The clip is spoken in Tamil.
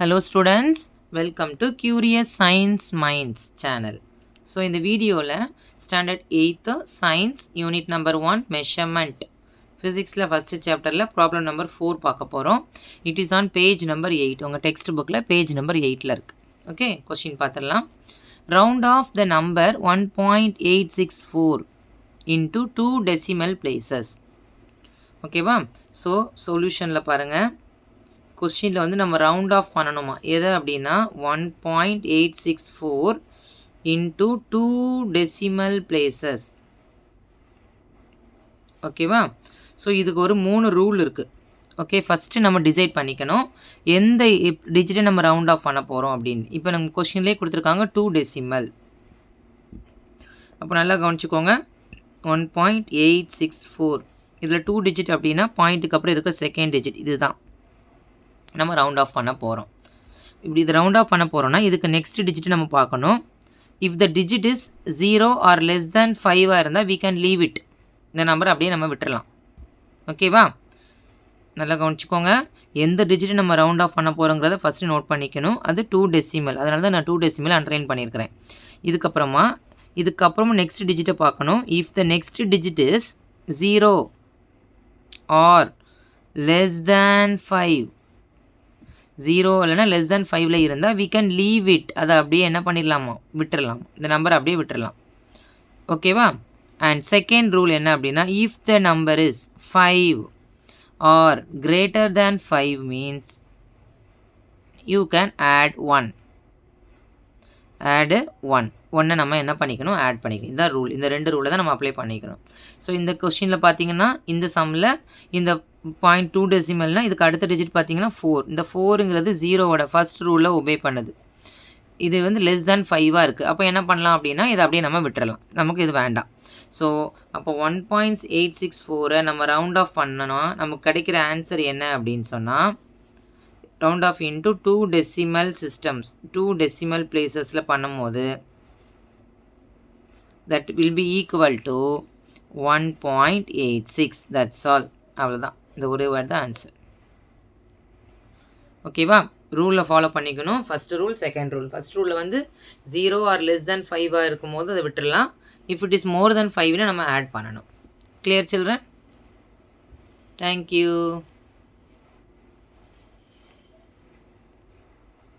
Hello students, welcome to Curious Science Minds channel. So in the video standard 8th science unit number 1 measurement physics first chapter problem number 4 பார்க்க போறோம். It is on page number 8. உங்க text bookல page number 8ல இருக்கு. Okay, question பார்த்திடலாம். Round off the number 1.864 into 2 decimal places. ஓகேவா? So solutionல பாருங்க. கொஸ்டினில் வந்து நம்ம ரவுண்ட் ஆஃப் பண்ணணுமா எது அப்படின்னா 1.864 இன்ட்டு 2 டெசிமல் பிளேசஸ். ஓகேவா? ஸோ இதுக்கு ஒரு 3 ரூல் இருக்குது. ஓகே, ஃபஸ்ட்டு நம்ம டிசைட் பண்ணிக்கணும் எந்த டிஜிட்டை நம்ம ரவுண்ட் ஆஃப் பண்ண போகிறோம் அப்படின்னு. இப்போ நம்ம கொஸ்டின்லேயே கொடுத்துருக்காங்க 2 டெசிமல். அப்போ நல்லா கவனிச்சுக்கோங்க. 1.864 இதில் 2 டிஜிட் அப்படின்னா பாயிண்ட்டுக்கு அப்புறம் இருக்கிற செகண்ட் டிஜிட் இதுதான் நம்ம ரவுண்ட் ஆஃப் பண்ண போகிறோம். இப்படி இது ரவுண்ட் ஆஃப் பண்ண போகிறோம்னா இதுக்கு நெக்ஸ்ட் டிஜிட் நம்ம பார்க்கணும். If the digit is 0 or less than 5 இருந்தால் we can leave it. இந்த நம்பரை அப்படியே நம்ம விட்டுறலாம். ஓகேவா? நல்லா கவனிச்சுக்கோங்க. எந்த டிஜிட் நம்ம ரவுண்ட் ஆஃப் பண்ண போகிறோங்கிறத ஃபஸ்ட்டு நோட் பண்ணிக்கணும். அது 2 டெசிமல். அதனால தான் நான் 2 டெசிமல் அண்டர்லைன் பண்ணியிருக்கிறேன். இதுக்கப்புறமா நெக்ஸ்ட் டிஜிட்டை பார்க்கணும். If the next digit is 0 or less than 5, 0 இல்லைனா லெஸ் தேன் 5ல் இருந்தால் we can leave it. அதை அப்படியே என்ன பண்ணிடலாமா விட்டுடலாம். இந்த நம்பரை அப்படியே விட்டுடலாம். ஓகேவா? அண்ட் செகண்ட் ரூல் என்ன அப்படின்னா if the number is 5 or greater than 5 means you can add 1. Add 1 நம்ம என்ன பண்ணிக்கணும் ஆட் பண்ணிக்கணும். இந்த ரூல், இந்த 2 ரூலை தான் நம்ம அப்ளை பண்ணிக்கணும். ஸோ இந்த கொஸ்டினில் பார்த்தீங்கன்னா இந்த சம்மில் இந்த 0.2 டெசிமல்னால் இதுக்கு அடுத்த டிஜிட் பார்த்தீங்கன்னா 4. இந்த 4ங்கிறது 0வோட ஃபர்ஸ்ட் ரூலில் ஒபே பண்ணுது. இது வந்து லெஸ் தேன் 5ஆக இருக்குது. அப்போ என்ன பண்ணலாம் அப்படின்னா இதை அப்படியே நம்ம விட்டுறலாம். நமக்கு இது வேண்டாம். ஸோ அப்போ 1.864 நம்ம ரவுண்ட் ஆஃப் பண்ணணும். நமக்கு கிடைக்கிற ஆன்சர் என்ன அப்படின்னு சொன்னால் round off into 2 decimal systems 2 decimal பிளேசஸில் பண்ணும்போது that will be equal to 1.86. that's all. அவ்வளோதான். இந்த ஒரே வேர்ட் தான் ஆன்சர். ஓகேவா? ரூலில் ஃபாலோ பண்ணிக்கணும். First rule, second rule. First ரூலில் வந்து 0 ஆர் லெஸ் தேன் 5ஆக இருக்கும்போது அதை விட்டுடலாம். If it is more than 5னா நம்ம ஆட் பண்ணணும். Clear children? தேங்க்யூ.